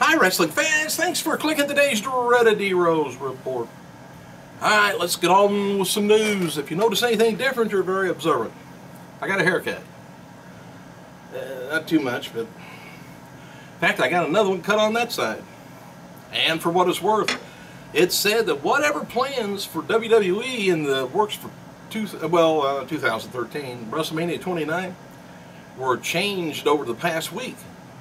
Hi wrestling fans, thanks for clicking today's dreaded Heroes report. Alright, let's get on with some news. If you notice anything different, you're very observant. I got a haircut. Not too much, but in fact I got another one cut on that side. And for what it's worth, it's said that whatever plans for WWE in the works for 2013, WrestleMania 29, were changed over the past week.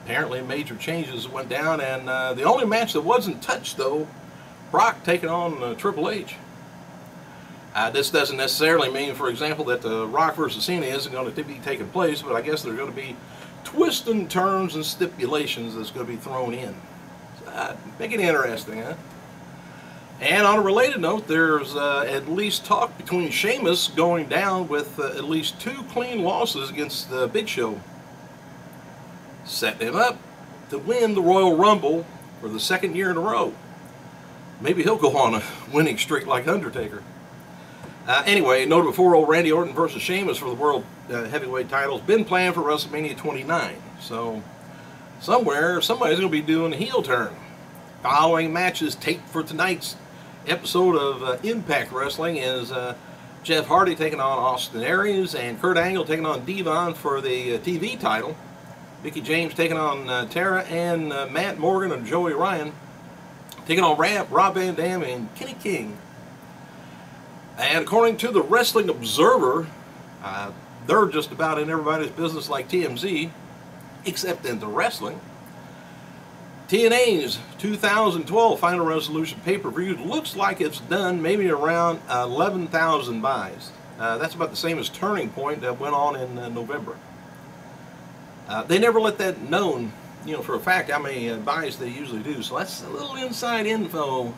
Apparently major changes went down, and the only match that wasn't touched, though, Brock taking on Triple H. This doesn't necessarily mean, for example, that Rock versus Cena isn't going to be taking place, but I guess there's going to be twists and turns and stipulations that's going to be thrown in. So, make it interesting, huh? And on a related note, there's at least talk between Sheamus going down with at least 2 clean losses against Big Show, setting him up to win the Royal Rumble for the 2nd year in a row. Maybe he'll go on a winning streak like Undertaker. Anyway, noted before, old Randy Orton versus Sheamus for the World Heavyweight titles been planned for WrestleMania 29. So somewhere, somebody's going to be doing a heel turn. Following matches taped for tonight's episode of Impact Wrestling is Jeff Hardy taking on Austin Aries and Kurt Angle taking on Devon for the TV title. Mickie James taking on Tara, and Matt Morgan and Joey Ryan taking on Rob Van Dam and Kenny King. And according to the Wrestling Observer, they're just about in everybody's business like TMZ, except in the wrestling. TNA's 2012 Final Resolution pay-per-view looks like it's done maybe around 11,000 buys. That's about the same as Turning Point that went on in November. They never let that known, for a fact how many buys they usually do. So that's a little inside info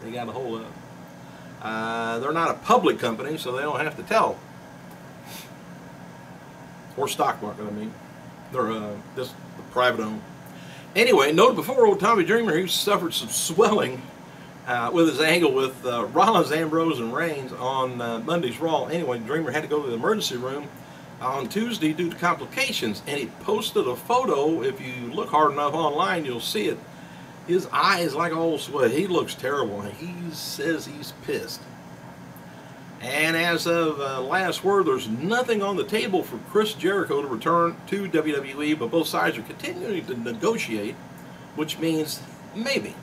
they got a hold of. They're not a public company, so they don't have to tell. Or stock market, I mean. They're just private owned. Anyway, noted before, old Tommy Dreamer, he suffered some swelling with his angle with Rollins, Ambrose, and Reigns on Monday's Raw. Anyway, Dreamer had to go to the emergency room on Tuesday due to complications, and he posted a photo. If you look hard enough online, you'll see it. His eye is like all sweat. He looks terrible. He says he's pissed. And as of last word, there's nothing on the table for Chris Jericho to return to WWE, but both sides are continuing to negotiate, which means maybe.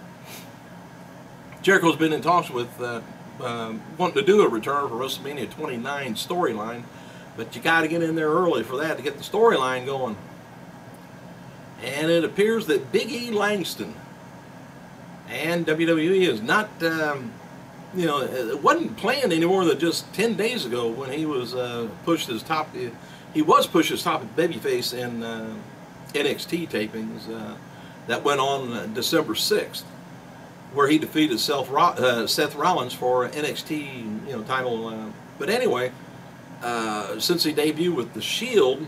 Jericho's been in talks with wanting to do a return for WrestleMania 29 storyline, but you got to get in there early for that to get the storyline going. And it appears that Big E Langston and WWE is not, it wasn't planned any more than just 10 days ago when he was pushed as top. He was pushed as top babyface in NXT tapings that went on December 6th, where he defeated Seth Rollins for NXT title. But anyway, since he debuted with the Shield,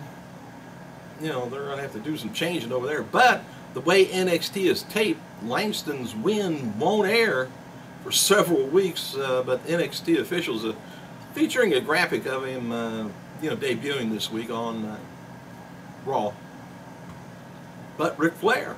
they're going to have to do some changing over there. But the way NXT is taped, Langston's win won't air for several weeks, but NXT officials are featuring a graphic of him, debuting this week on Raw. But Ric Flair,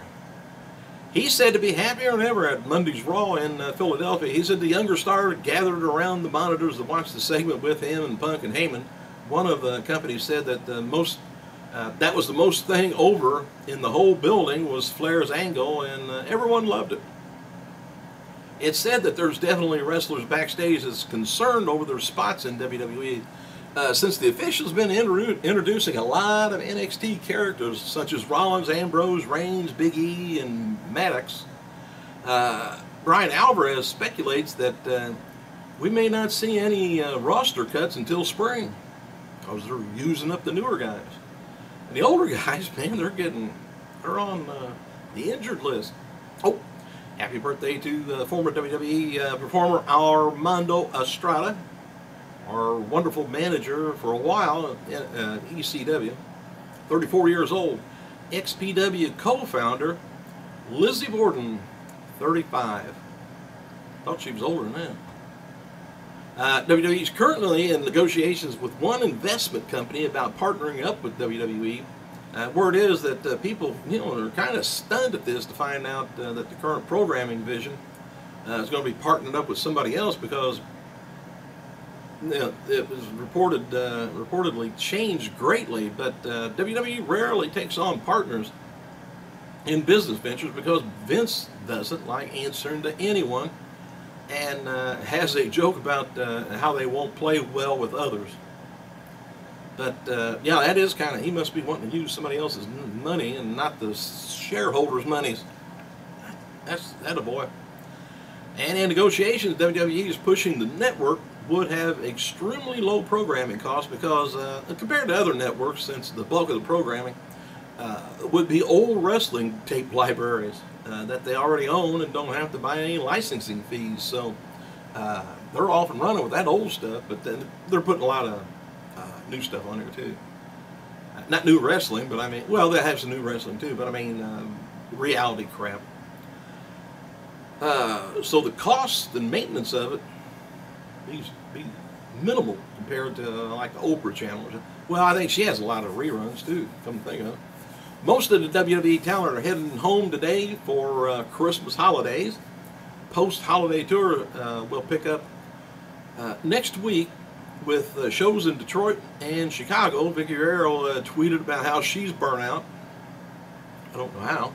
he said to be happier than ever at Monday's Raw in Philadelphia. He said the younger star gathered around the monitors to watch the segment with him and Punk and Heyman. One of the companies said that that was the most thing over in the whole building was Flair's angle, and everyone loved it. It's said that there's definitely wrestlers backstage that's concerned over their spots in WWE, since the officials have been introducing a lot of NXT characters such as Rollins, Ambrose, Reigns, Big E, and Maddox. Brian Alvarez speculates that we may not see any roster cuts until spring because they're using up the newer guys. And the older guys, man, they're on the injured list. Oh, happy birthday to the former WWE performer Armando Estrada, our wonderful manager for a while at ECW, 34 years old. XPW co-founder Lizzie Borden, 35. Thought she was older than that. WWE is currently in negotiations with one investment company about partnering up with WWE Word is that people, are kind of stunned at this to find out that the current programming division is going to be partnering up with somebody else because it was reportedly changed greatly. But WWE rarely takes on partners in business ventures because Vince doesn't like answering to anyone and has a joke about how they won't play well with others. But yeah, that is kind of, he must be wanting to use somebody else's money and not the shareholders' monies. That's a boy. And in negotiations, WWE is pushing the network would have extremely low programming costs because compared to other networks, since the bulk of the programming would be old wrestling tape libraries that they already own and don't have to buy any licensing fees. So they're off and running with that old stuff, but then they're putting a lot of new stuff on there too. Not new wrestling, but I mean, well, they have some new wrestling too, but I mean reality crap. So the cost and maintenance of it be minimal compared to like the Oprah channel. Well, I think she has a lot of reruns too, come to think of it. Most of the WWE talent are heading home today for Christmas holidays. Post-holiday tour will pick up next week with shows in Detroit and Chicago. Vicky Guerrero tweeted about how she's burnt out. I don't know how.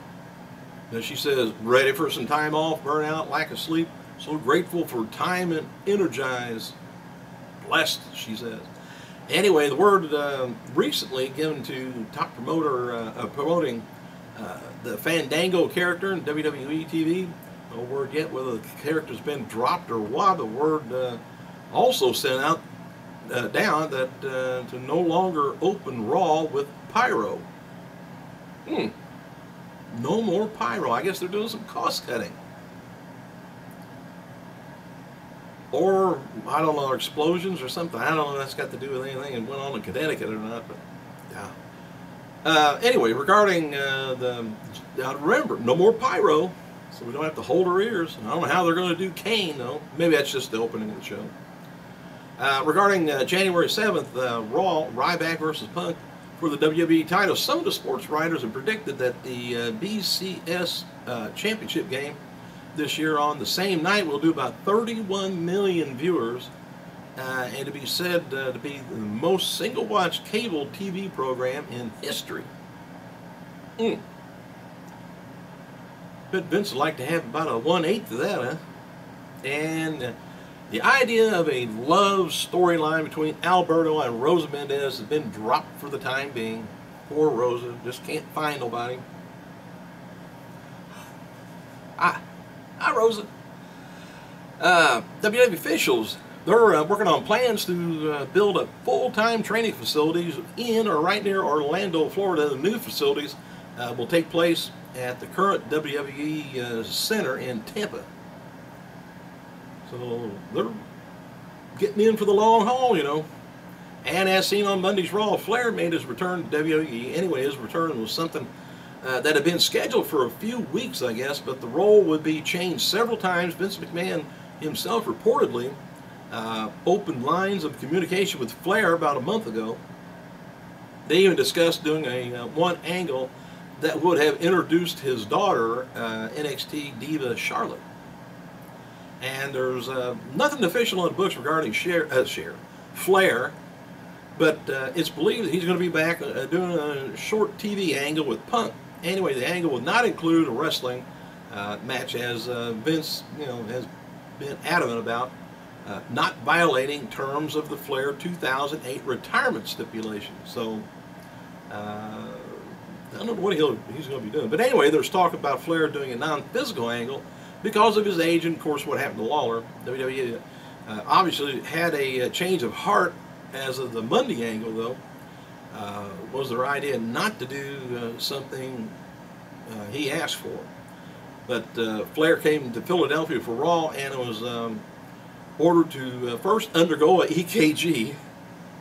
She says, ready for some time off, burnout, lack of sleep. So grateful for time and energized. Blessed, she says. Anyway, the word recently given to top promoter promoting the Fandango character in WWE TV. No word yet whether the character's been dropped or what. The word also sent out down that to no longer open Raw with pyro. No more pyro. I guess they're doing some cost cutting. Or, I don't know, explosions or something. I don't know if that's got to do with anything and went on in Connecticut or not, but yeah. Anyway, regarding remember, no more pyro, so we don't have to hold our ears. I don't know how they're going to do Kane, though. Maybe that's just the opening of the show. Regarding January 7th, Raw, Ryback versus Punk for the WWE title, some of the sports writers have predicted that the BCS championship game this year on the same night will do about 31 million viewers, and to be said to be the most single-watch cable TV program in history. Bet Vince would like to have about a 1/8 of that, huh? And the idea of a love storyline between Alberto and Rosa Mendez has been dropped for the time being. Poor Rosa, just can't find nobody. Hi, Rosa. WWE officials, they're working on plans to build a full-time training facilities in or right near Orlando, Florida. The new facilities will take place at the current WWE Center in Tampa. So they're getting in for the long haul, And as seen on Monday's Raw, Flair made his return to WWE. Anyway, his return was something that had been scheduled for a few weeks, I guess, but the role would be changed several times. Vince McMahon himself reportedly opened lines of communication with Flair about a month ago. They even discussed doing a one angle that would have introduced his daughter, NXT diva Charlotte. And there's nothing official in the books regarding Flair, but it's believed that he's going to be back doing a short TV angle with Punk. Anyway, the angle will not include a wrestling match, as Vince, has been adamant about not violating terms of the Flair 2008 retirement stipulation. So I don't know what he's going to be doing. But anyway, there's talk about Flair doing a non-physical angle because of his age and, of course, what happened to Lawler. WWE obviously had a change of heart as of the Monday angle, though. Was their idea not to do something he asked for. But Flair came to Philadelphia for Raw, and it was ordered to first undergo a EKG,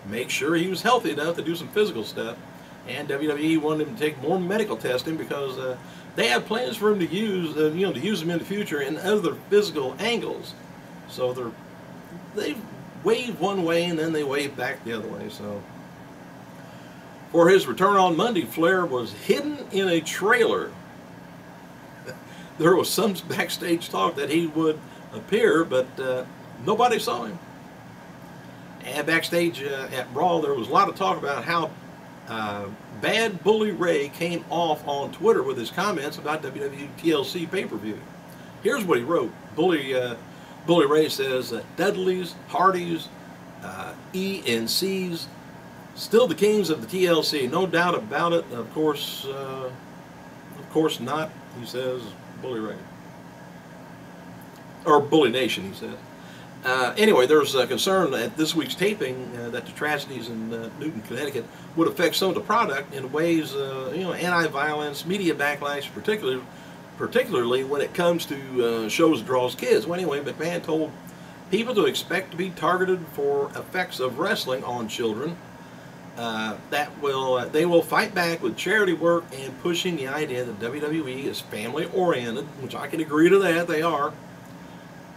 make sure he was healthy enough to do some physical stuff. And WWE wanted him to take more medical testing because they had plans for him to use, to use him in the future in other physical angles. So they wave one way and then they wave back the other way. So For his return on Monday, Flair was hidden in a trailer. There was some backstage talk that he would appear, but nobody saw him. And backstage at Raw, there was a lot of talk about how bad Bully Ray came off on Twitter with his comments about WWE TLC pay-per-view. Here's what he wrote. Bully Ray says, Dudleys, Hardys, ENCs, still the kings of the TLC, no doubt about it. Of course not, he says, Bully Ray. Or Bully Nation, he says. Anyway, there's a concern at this week's taping that the tragedies in Newton, Connecticut would affect some of the product in ways, anti-violence, media backlash, particularly when it comes to shows that draws kids. Well, anyway, McMahon told people to expect to be targeted for effects of wrestling on children. They will fight back with charity work and pushing the idea that WWE is family-oriented, which I can agree to that, they are,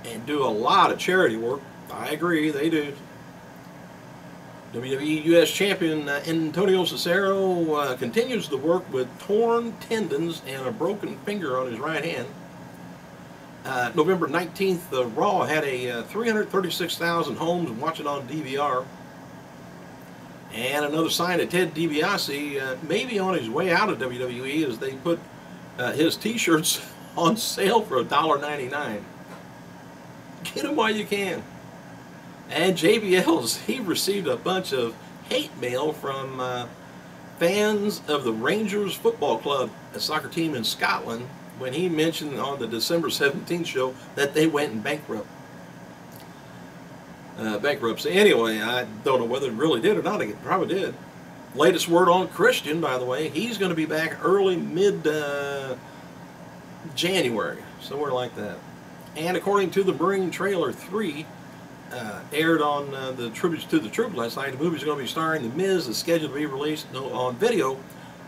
and do a lot of charity work. I agree, they do. WWE U.S. Champion Antonio Cesaro continues to work with torn tendons and a broken finger on his right hand. November 19th, Raw had a 336,000 homes watching on DVR. And another sign that Ted DiBiase may be on his way out of WWE is they put his t-shirts on sale for $1.99. Get them while you can. And JBL's, he received a bunch of hate mail from fans of the Rangers Football Club, a soccer team in Scotland, when he mentioned on the December 17th show that they went in bankruptcy. Anyway, I don't know whether it really did or not. It probably did. Latest word on Christian, by the way, he's going to be back early, mid-January, somewhere like that. And according to the Marine Trailer 3, aired on the Tributes to the Troops last night, the movie's going to be starring The Miz, is scheduled to be released on video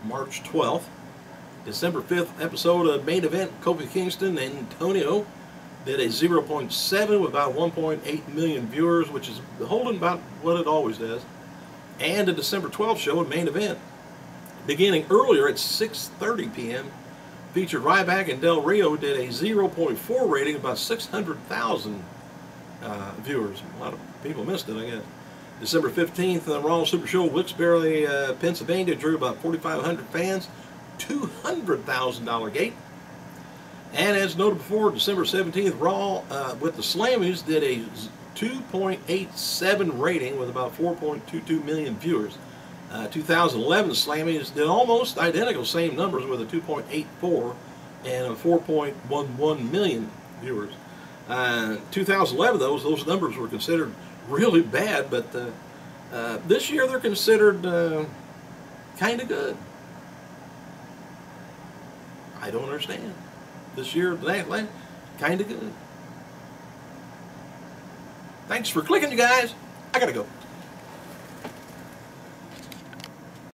March 12th. December 5th episode of Main Event, Kofi Kingston and Antonio did a 0.7 with about 1.8 million viewers, which is holding about what it always does. And the December 12th show at Main Event, beginning earlier at 6:30 p.m., featured Ryback and Del Rio, did a 0.4 rating, about 600,000 viewers. A lot of people missed it, I guess. December 15th, the Raw Super Show, Wilkes-Barre, Pennsylvania, drew about 4,500 fans, $200,000 gate. And as noted before, December 17th, Raw with the Slammies did a 2.87 rating with about 4.22 million viewers. 2011 Slammies did almost identical, same numbers with a 2.84 and a 4.11 million viewers. 2011, those numbers were considered really bad, but this year they're considered kind of good. I don't understand. This year, kind of good. Thanks for clicking, you guys. I gotta go.